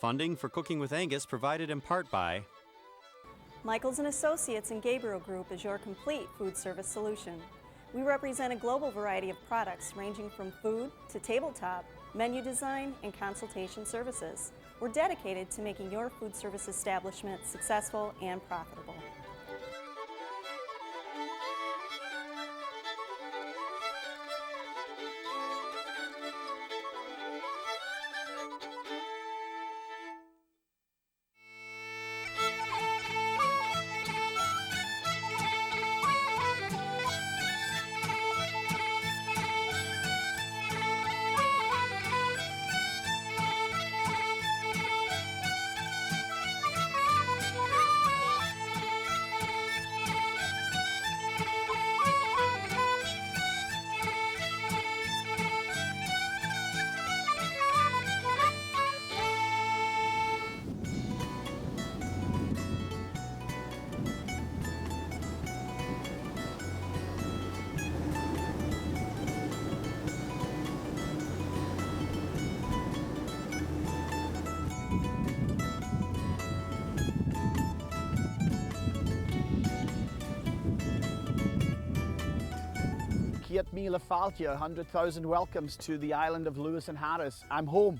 Funding for Cooking with Angus provided in part by Michaels & Associates and Gabriel Group is your complete food service solution. We represent a global variety of products ranging from food to tabletop, menu design, and consultation services. We're dedicated to making your food service establishment successful and profitable. Kiat Mila Faltia, 100,000 welcomes to the island of Lewis and Harris. I'm home.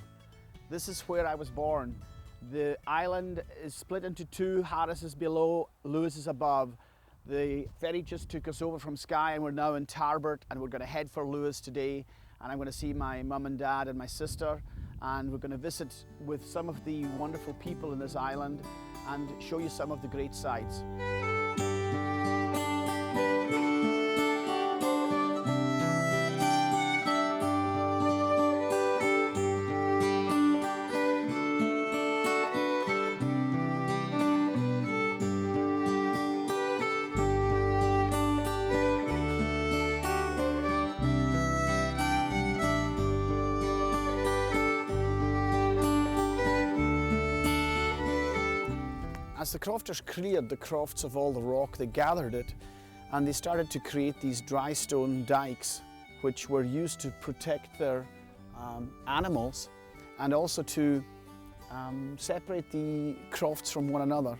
This is where I was born. The island is split into two. Harris is below, Lewis is above. The ferry just took us over from Skye and we're now in Tarbert, and we're going to head for Lewis today, and I'm going to see my mum and dad and my sister, and we're going to visit with some of the wonderful people in this island and show you some of the great sights. As the crofters cleared the crofts of all the rock, they gathered it and they started to create these dry stone dikes, which were used to protect their animals and also to separate the crofts from one another.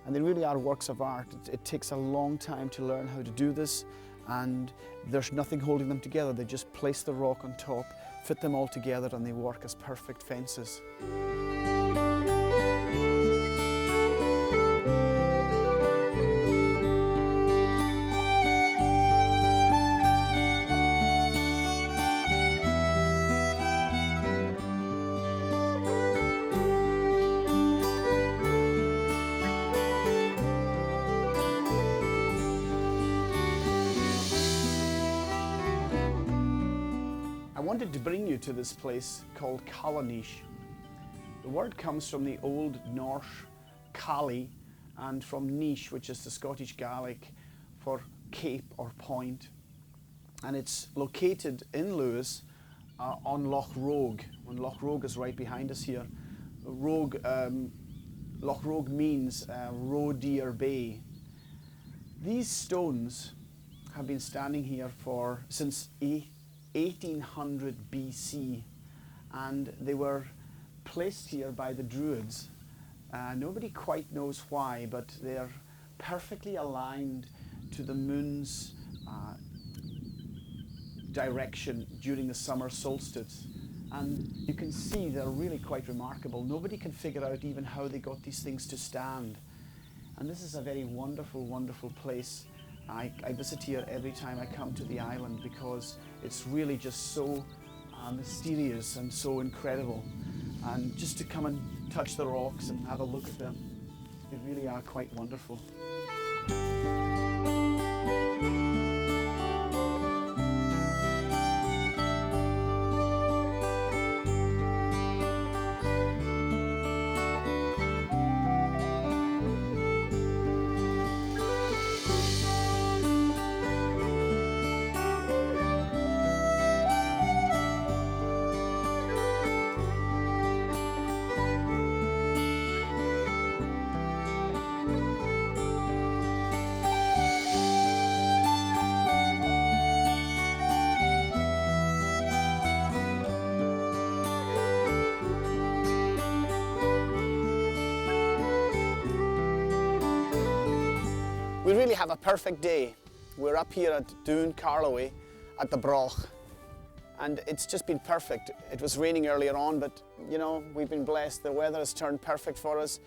And they really are works of art. It takes a long time to learn how to do this, and there's nothing holding them together. They just place the rock on top, fit them all together, and they work as perfect fences. I wanted to bring you to this place called Callanish. The word comes from the Old Norse Calli and from Nish, which is the Scottish Gaelic for cape or point. And it's located in Lewis on Loch Rogue. And Loch Rogue is right behind us here. Loch Rogue means Roe Deer Bay. These stones have been standing here since 1800 BC, and they were placed here by the Druids. Nobody quite knows why, but they're perfectly aligned to the moon's direction during the summer solstice. And you can see they're really quite remarkable. Nobody can figure out even how they got these things to stand. And this is a very wonderful, wonderful place. I visit here every time I come to the island because it's really just so mysterious and so incredible. And just to come and touch the rocks and have a look at them, they really are quite wonderful. We really have a perfect day. We're up here at Dún Carloway at the Broch, and it's just been perfect. It was raining earlier on, but you know, we've been blessed. The weather has turned perfect for us,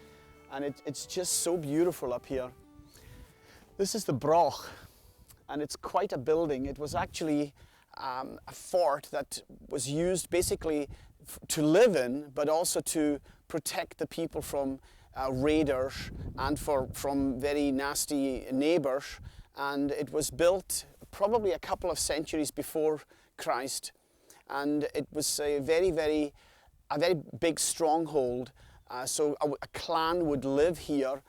and it's just so beautiful up here. This is the Broch, and it's quite a building. It was actually a fort that was used basically to live in, but also to protect the people from raiders and from very nasty neighbors. And it was built probably a couple of centuries before Christ, and it was a very big stronghold. So a clan would live here.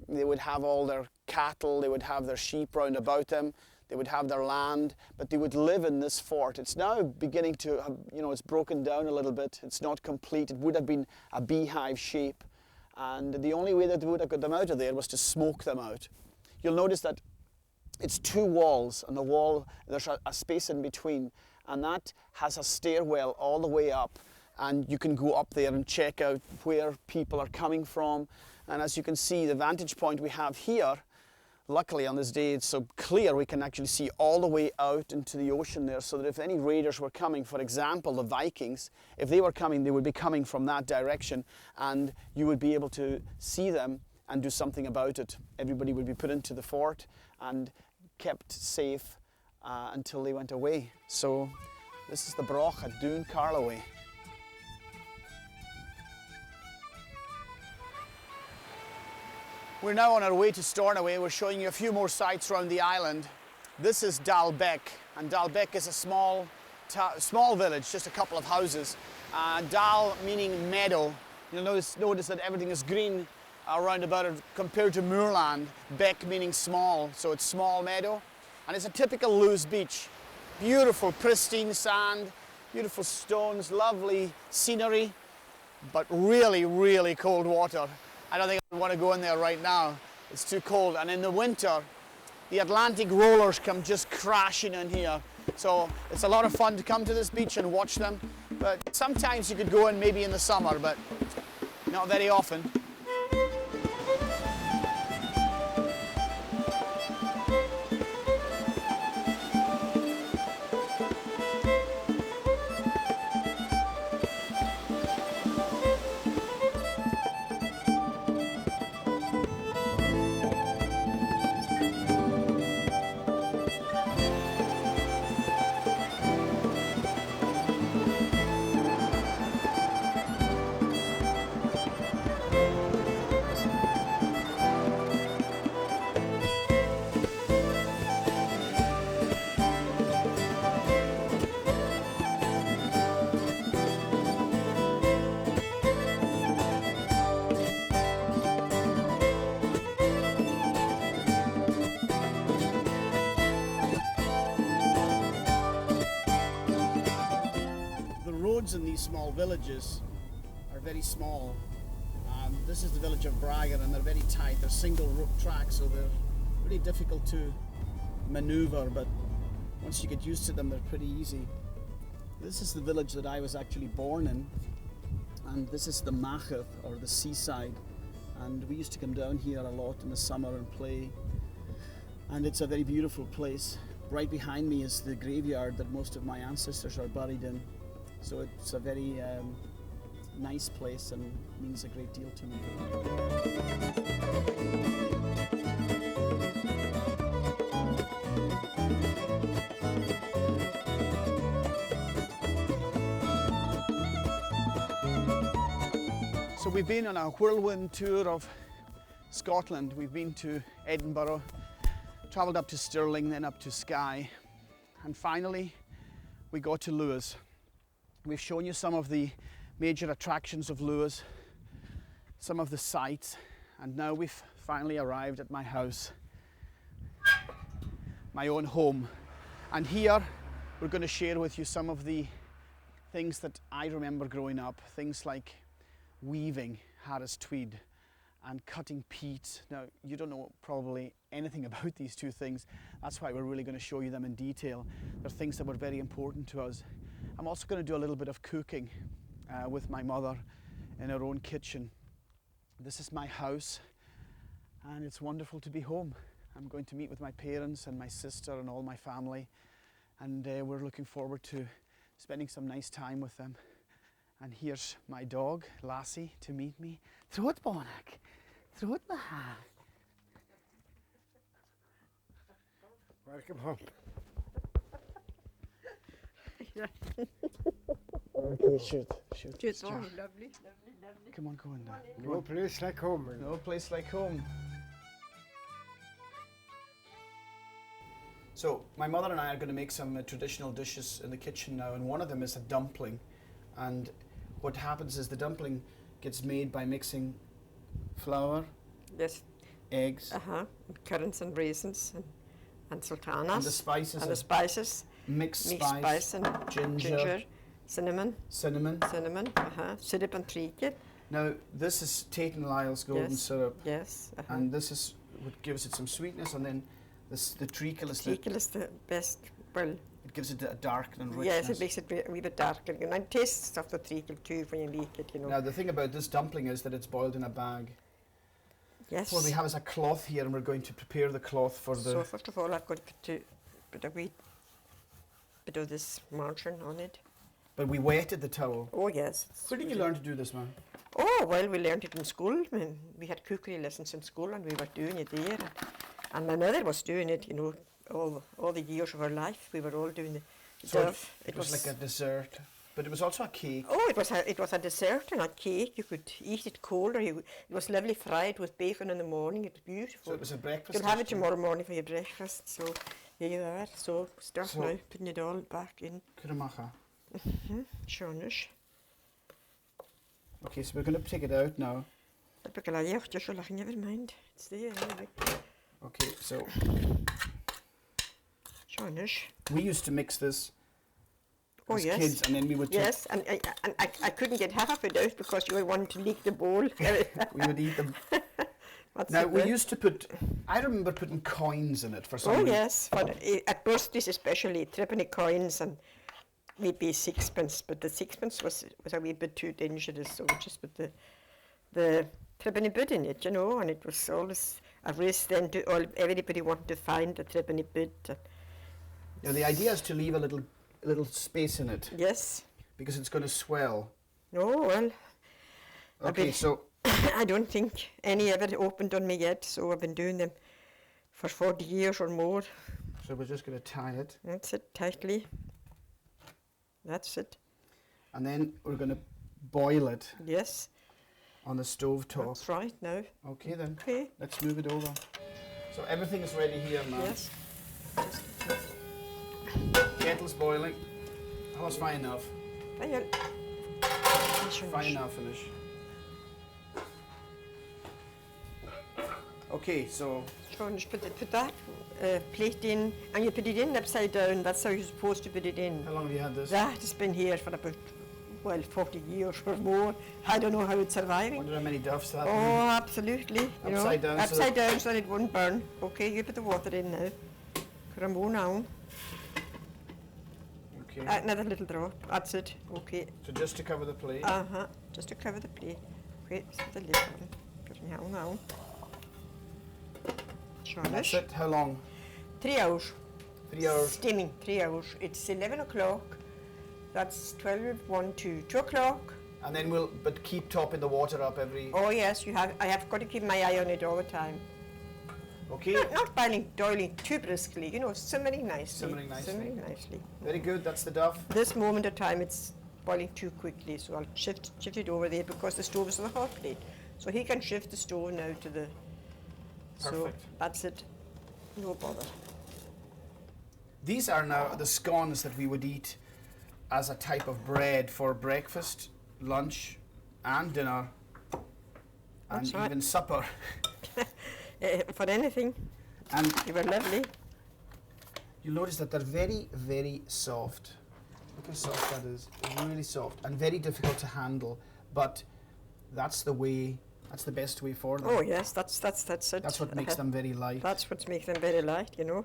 They would have all their cattle, they would have their sheep round about them, they would have their land, but they would live in this fort. It's now beginning to have, you know, it's broken down a little bit. It's not complete. It would have been a beehive shape, and the only way that they would have got them out of there was to smoke them out. You'll notice that it's two walls, and the wall, there's a space in between, and that has a stairwell all the way up, and you can go up there and check out where people are coming from. And as you can see, the vantage point we have here, luckily on this day it's so clear, we can actually see all the way out into the ocean there, so that if any raiders were coming, for example the Vikings, if they were coming, they would be coming from that direction, and you would be able to see them and do something about it. Everybody would be put into the fort and kept safe until they went away. So this is the Broch at Dún Carloway. We're now on our way to Stornoway. We're showing you a few more sites around the island. This is Dalbeck, and Dalbeck is a small village, just a couple of houses. Dal meaning meadow. You'll notice that everything is green around about it compared to moorland. Beck meaning small, so it's small meadow. And it's a typical Lewis beach. Beautiful, pristine sand, beautiful stones, lovely scenery, but really cold water. I don't think I want to go in there right now. It's too cold. And in the winter, the Atlantic rollers come just crashing in here. So it's a lot of fun to come to this beach and watch them. But sometimes you could go in maybe in the summer, but not very often. In these small villages are very small. This is the village of Braga, and they're very tight. They're single rope tracks, so they're really difficult to maneuver, but once you get used to them, they're pretty easy. This is the village that I was actually born in, and this is the Macheth, or the seaside, and we used to come down here a lot in the summer and play, and it's a very beautiful place. Right behind me is the graveyard that most of my ancestors are buried in. So it's a very nice place and means a great deal to me. So we've been on a whirlwind tour of Scotland. We've been to Edinburgh, travelled up to Stirling, then up to Skye, and finally we got to Lewis. We've shown you some of the major attractions of Lewis, some of the sights, and now we've finally arrived at my house, my own home. And here we're going to share with you some of the things that I remember growing up, things like weaving Harris tweed and cutting peat. Now, you don't know probably anything about these two things. That's why we're really going to show you them in detail. They're things that were very important to us. I'm also going to do a little bit of cooking with my mother in her own kitchen. This is my house, and it's wonderful to be home. I'm going to meet with my parents and my sister and all my family, and we're looking forward to spending some nice time with them. And here's my dog, Lassie, to meet me. Throw it, Bonak. Throw it, Maha. Welcome home. Okay, shoot. Just Jar. lovely, lovely. Come on, go in there. No place like home. No place like home. So my mother and I are going to make some traditional dishes in the kitchen now, and one of them is a dumpling. And what happens is the dumpling gets made by mixing flour, Yes. eggs, Currants and raisins and sultanas. and the spices, And the spices. mixed Mixed spice and ginger, cinnamon. cinnamon. Syrup and treacle. Now this is Tate and Lyle's golden Yes. syrup, Yes. and this is what gives it some sweetness, and then the treacle is Treacle is the best. Well, it gives it a darkening richness. yes, it makes it a wee bit darker. And it tastes of the treacle too when you make it, you know. Now the thing about this dumpling is that it's boiled in a bag. Yes. What we have is a cloth here, and we're going to prepare the cloth for the... So first of all, I've got to put a wee bit of this margarine on it. But we wetted the towel. Oh yes. Where did you learn to do this, man? Oh, well, we learned it in school. We had cookery lessons in school and we were doing it there. And my mother was doing it, you know, all the years of her life. We were all doing the So stuff. it was like a dessert, but it was also a cake. Oh, it was a dessert and a cake. You could eat it cold, or it was lovely fried with bacon in the morning. It was beautiful. So it was a breakfast. You'll have it dish, tomorrow morning for your breakfast. So here you are. So start So- now, putting it all back in. Kuramacha. Shonish. Okay, so we're going to take it out now. Never mind. It's there anyway. Okay, so Shonish. we used to mix this Oh, as yes. kids, and then we would take, Yes, and I couldn't get half of it out because you wanted to leak the bowl. we would eat them. What's Now it we with? used to put, I remember putting coins in it for some Oh reason. yes, for at birthdays especially, threepenny coins and maybe sixpence, but the sixpence was a wee bit too dangerous, so we just put the threepenny bit in it, you know, and it was always a race then to everybody wanted to find the threepenny bit. Now the idea is to leave a little space in it Yes. because it's going to swell. Oh well. Okay, bit- so I don't think any ever opened on me yet, so I've been doing them for 40 years or more. we're just going to tie it, That's it, tightly. That's it. and then we're going to boil it Yes, on the stove top. that's right now. Okay then, Okay. let's move it over. So everything is ready here now. Yes. Kettle's boiling. That was fine enough. Fine. Fine enough, finish. Okay, so Sean, just put that plate in, and you put it in upside down. That's how you're supposed to put it in. how long have you had this? That has been here for about, 40 years or more. I don't know how it's surviving. Wonder how many duffs that. Oh, absolutely. You know, Upside down so upside down so that it won't burn. Okay, you put the water in now. Crambo now. Okay. Another little drop. That's it. Okay. So just to cover the plate. Just to cover the plate. Okay, so the lid on. Put it now. That's it. How long? 3 hours. 3 hours. Steaming, 3 hours. It's 11 o'clock. That's 12, 1, 2, 2 o'clock. And then but keep topping the water up every. Oh yes, I have got to keep my eye on it all the time. Okay. Not boiling too briskly, you know, simmering nicely. Simmering nicely. Simmering nicely. Very good. That's the duff. This moment of time, it's boiling too quickly, so I'll shift it over there because the stove is on the hot plate. So he can shift the stove now to the. So Perfect. that's it. No bother. These are now the scones that we would eat as a type of bread for breakfast, lunch, and dinner, and That's right. even supper. For anything, And they were lovely. you'll notice that they're very, very soft. Look how soft that is. Really soft and very difficult to handle. But that's the way. That's the best way for them. Oh yes, that's it. That's what makes them very light. That's what makes them very light, you know.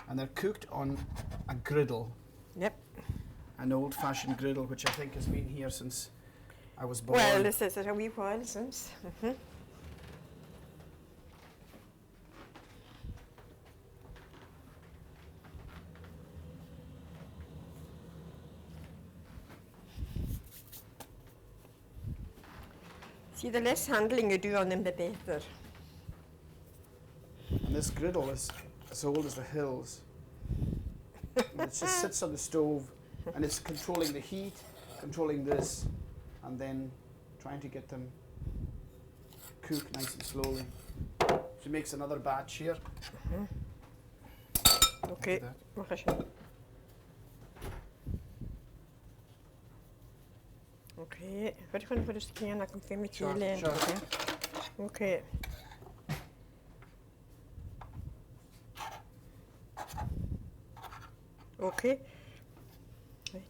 And they're cooked on a griddle, Yep. an old-fashioned griddle, which I think has been here since I was born. Well, this is a wee while since. See, the less handling you do on them, the better. And this griddle is as old as the hills. And it just sits on the stove and it's controlling the heat, controlling this, and then trying to get them cooked nice and slowly. She makes another batch here. Okay. Look at that. Okay. Wat gaan we dus kijken naar een met Sure, jullie? sure. Okay. Okay. Right.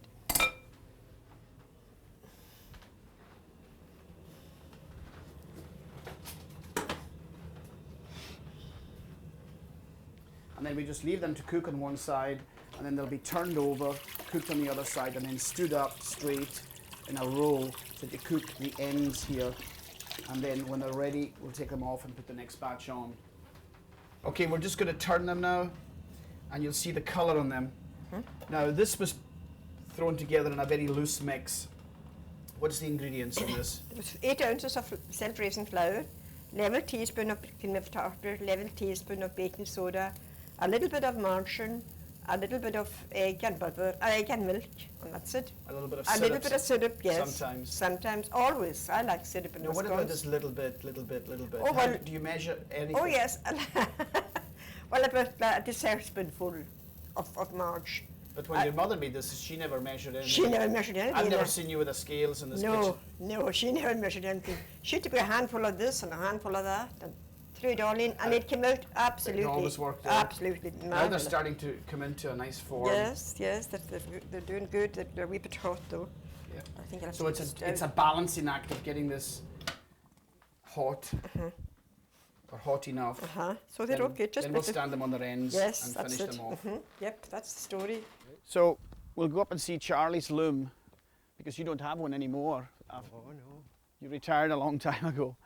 And then we just leave them to cook on one side, and then they'll be turned over, cooked on the other side, and then stood up straight in a row so that you cook the ends here. And then when they're ready, we'll take them off and put the next batch on. Okay, we're just going to turn them now, and you'll see the colour on them. Now, this was thrown together in a very loose mix. What's the ingredients in this? It was 8 ounces of self-raising flour, level teaspoon of cream of tartar, level teaspoon of baking soda, a little bit of margarine, a little bit of egg and butter, egg and milk, and that's it. A little bit of A syrup. little bit of syrup, yes. Sometimes. Sometimes, always. I like syrup in Now, my what about scones. this little bit, little bit, little bit? Oh, How well- do you measure anything? Oh yes. Well, it was a dessertspoonful of margarine. But when your mother made this, she never measured anything. She never measured anything. I've never either. seen you with the scales in this No, kitchen. no, she never measured anything. She took a handful of this and a handful of that and threw it all in, and it came out absolutely, always worked out. absolutely Now they're marvelous. starting to come into a nice form. Yes, yes, they're doing good. They're a wee bit hot though. Yeah. I think I'll So have to just it's a out. balancing act of getting this hot or hot enough. So they're Then- okay. Just then we'll put the- stand them on their ends Yes, and that's finish it. them off. Yep, that's the story. So we'll go up and see Charlie's loom, because you don't have one anymore. Oh, no. You retired a long time ago.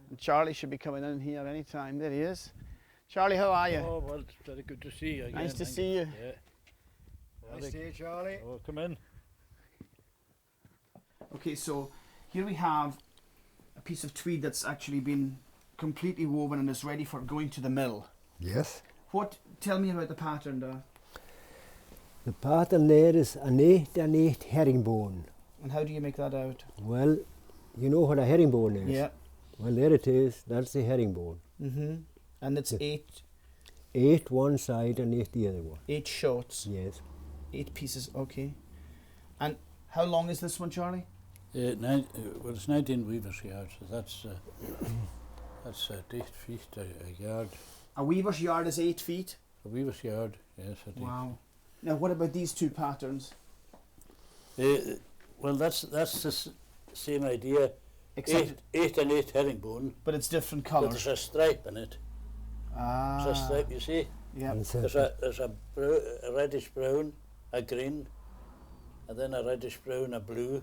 And Charlie should be coming in here any time. There he is. Charlie, how are you? Oh, well, it's very good to see you again. Nice to thank see you. Yeah. Nice to see you, Charlie. Oh, come in. Okay, so here we have a piece of tweed that's actually been completely woven and is ready for going to the mill. Yes. Tell me about the pattern there. The pattern there is an 8 herringbone. And how do you make that out? Well, you know what a herringbone is? Yeah. Well, there it is. That's the herringbone. Mm-hmm. And it's 8 one side and 8 the other one. 8 shots, Yes. 8 pieces, okay. And how long is this one, Charlie? Well, it's 19 weavers yards, so that's 8 feet a yard. A weaver's yard is 8 feet. A weaver's yard, yes. Wow. Now, what about these two patterns? Well, that's the same idea. Except, 8 and 8 herringbone, but it's different but colours. there's a stripe in it. Ah. There's a stripe, you see. Yeah. And There's a reddish brown, a green, and then a reddish brown, a blue,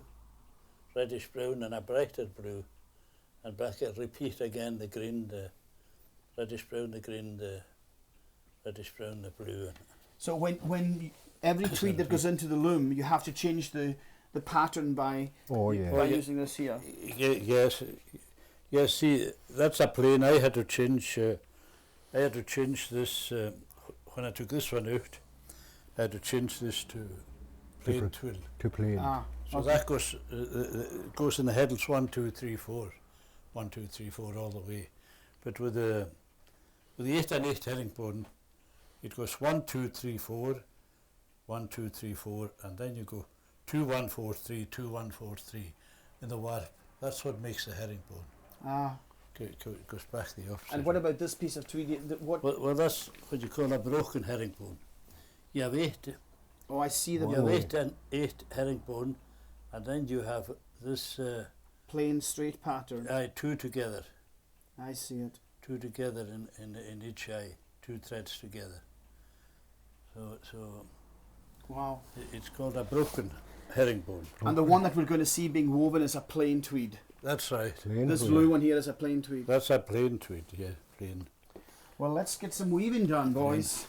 reddish brown, and a brighter blue, and back it repeat again the green, the reddish brown, the green, the reddish brown, the blue. So when every tweed that goes into the loom, you have to change the pattern by Oh, yeah. by using this here. Yes, yes. See, that's a plain. I had to change this when I took this one out. I had to change this to plain twill. To plain. Ah. So okay. that goes in the heddles 1, 2, 3, 4, 1, 2, 3, 4 all the way. But with the 8 and 8 herringbone, it goes 1, 2, 3, 4, 1, 2, 3, 4, and then you go 2, 1, 4, 3, 2, 1, 4, 3 in the warp. That's what makes the herringbone. Ah. It goes back the opposite. And what about this piece of tweed? What? Well, that's what you call a broken herringbone. You have 8. Oh, I see the You have 8 and 8 herringbone, and then you have this plain straight pattern. 2 together. I see it. 2 together in each eye, 2 threads together. So Wow. it's called a broken herringbone. And the one that we're going to see being woven is a plain tweed. That's right. Plain This tweed. blue one here is a plain tweed. That's a plain tweed, yeah, plain. Well, let's get some weaving done, boys.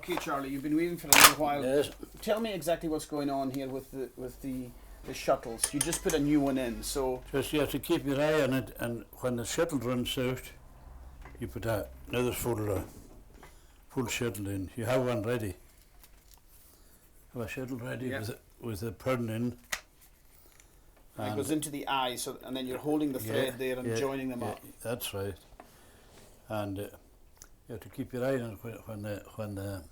Okay, Charlie, you've been weaving for a little while. Yes. Tell me exactly what's going on here with the shuttles. You just put a new one in, so Just you have to keep your eye on it, and when the shuttle runs out, you put another full shuttle in. You have one ready. Have a shuttle ready with a pern in. it goes into the eye, and then you're holding the thread there and joining them up. That's right. And you have to keep your eye on it when the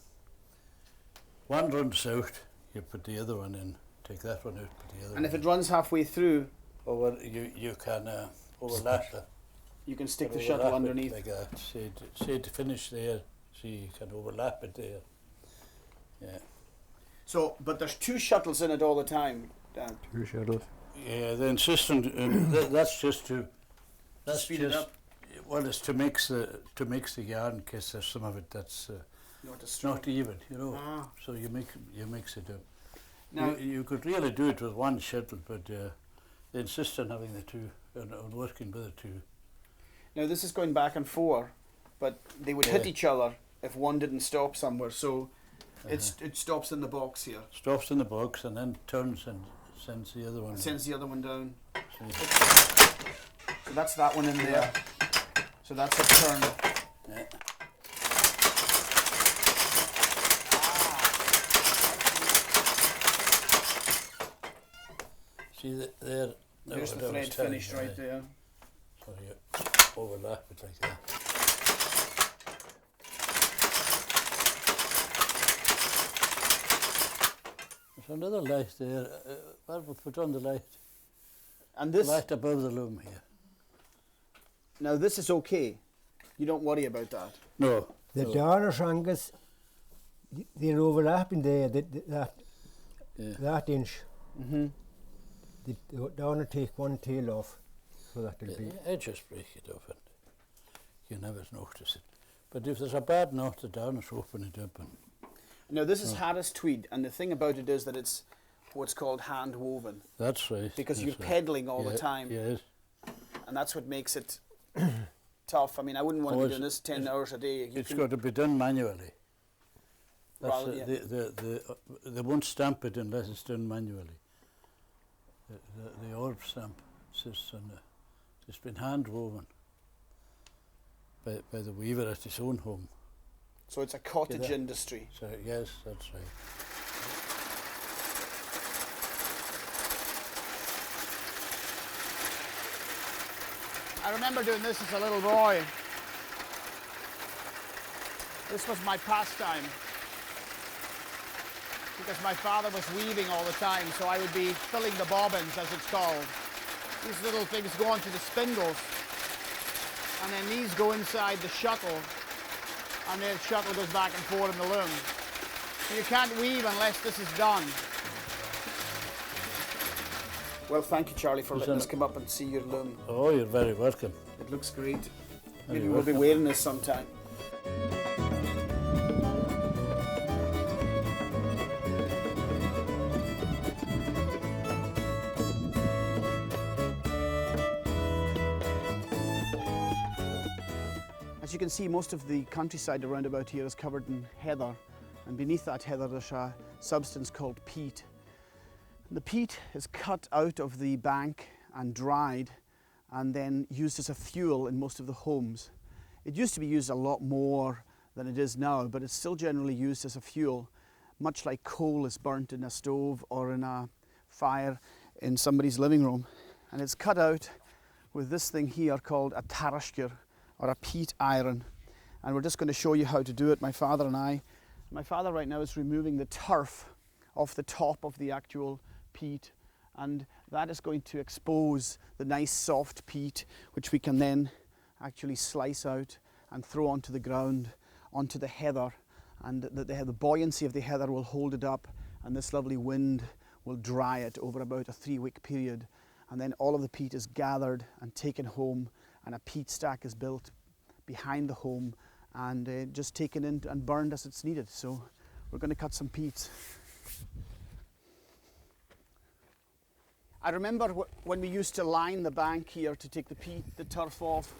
one runs out, you put the other one in. Take that one out, put the other And one if it in. runs halfway through, You can overlap it. you can stick the Overlap shuttle it underneath. like that. Say to finish there, see you can overlap it there. Yeah. So, but there's two shuttles in it all the time, Dan. 2 shuttles. Yeah, the insistent. That's just to. That's Speed just, it up. Well, it's to mix the yarn, because there's some of it that's not even, you know. Ah. So you mix it up. Now, You could really do it with one shuttle, but they insist on having the two and working with the two. now this is going back and forth, but they would hit Yeah. each other if one didn't stop somewhere. So it stops in the box here. Stops in the box and then turns and sends the other one. It sends the other one down. So So that's that one in there. So that's a turn. yeah. See there. There's the thread finished right there. So you overlap it like that. There's another light there. Barbara, put on the light. And this, Light above the loom here. now this is okay. You don't worry about that. No. The no. darners, Angus, they're overlapping there, that inch. Mm-hmm. The darner take one tail off, so that'll be. I just break it off and you never notice it. But if there's a bad knot, the darners open it up. And Now this is Harris tweed, and the thing about it is that it's what's called hand woven, that's right. because that's you're right. pedaling all the Yeah, time, Yes. and that's what makes it tough. I mean, I wouldn't want Oh, to be it's- doing this 10 hours a day. You It's can- got to be done manually. That's Rather, yeah. they won't stamp it unless it's done manually. The orb stamp insists on it's been hand woven by the weaver at his own home. So it's a cottage that. industry. So yes, that's right. I remember doing this as a little boy. This was my pastime, because my father was weaving all the time, so I would be filling the bobbins, as it's called. These little things go onto the spindles, and then these go inside the shuttle, and the shuttle goes back and forth in the loom. So you can't weave unless this is done. Well, thank you, Charlie, for letting us come up and see your loom. Oh, you're very welcome. It looks great. Very Maybe we'll be welcome. wearing this sometime. As you can see, most of the countryside around about here is covered in heather, and beneath that heather there's a substance called peat. The peat is cut out of the bank and dried and then used as a fuel in most of the homes. It used to be used a lot more than it is now, but it's still generally used as a fuel, much like coal is burnt in a stove or in a fire in somebody's living room. And it's cut out with this thing here called a tarashkir, or a peat iron. And we're just going to show you how to do it, my father and I. My father right now is removing the turf off the top of the actual peat, and that is going to expose the nice soft peat, which we can then actually slice out and throw onto the ground, onto the heather, and the buoyancy of the heather will hold it up, and this lovely wind will dry it over about a 3-week period, and then all of the peat is gathered and taken home, and a peat stack is built behind the home and just taken in and burned as it's needed. So we're going to cut some peats. I remember when we used to line the bank here to take the peat, the turf off.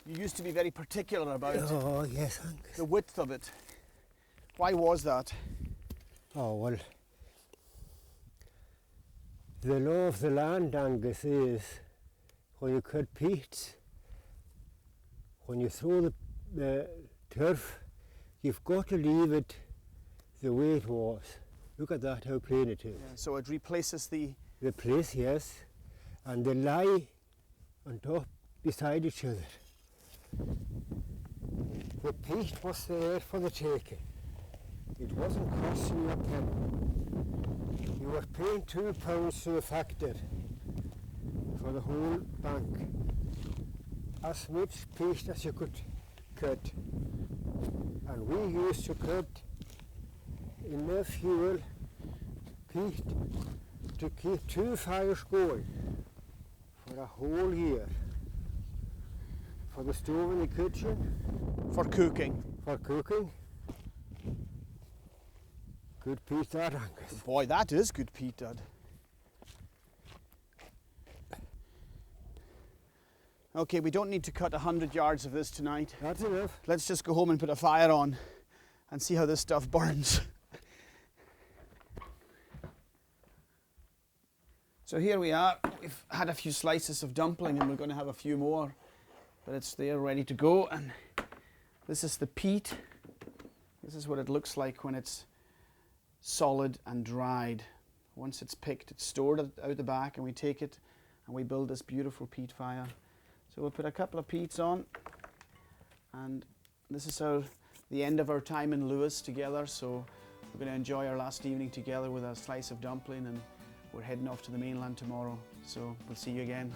You used to be very particular about Oh, yes, Angus. the width of it. Why was that? Oh, well, the law of the land, Angus, is when you cut peats, when you throw the turf, you've got to leave it the way it was. Look at that, how plain it is. Yeah, so it replaces the... The place, yes, and they lie on top beside each other. The peat was there for the taking. It wasn't costing you a penny. You were paying £2 to the factor for the whole bank. As much peat as you could cut. And we used to cut enough fuel, peat, to keep 2 fires going for a whole year. For the stove in the kitchen, For cooking. for cooking. Good peat that, Angus. Boy, that is good peat, Dad. Okay, we don't need to cut 100 yards of this tonight. That's enough. Let's just go home and put a fire on and see how this stuff burns. So here we are. We've had a few slices of dumpling and we're going to have a few more. But it's there ready to go, and this is the peat. This is what it looks like when it's solid and dried. Once it's picked, it's stored out the back, and we take it and we build this beautiful peat fire. So we'll put a couple of peats on, and this is the end of our time in Lewis together. So we're going to enjoy our last evening together with a slice of dumpling, and we're heading off to the mainland tomorrow. So we'll see you again.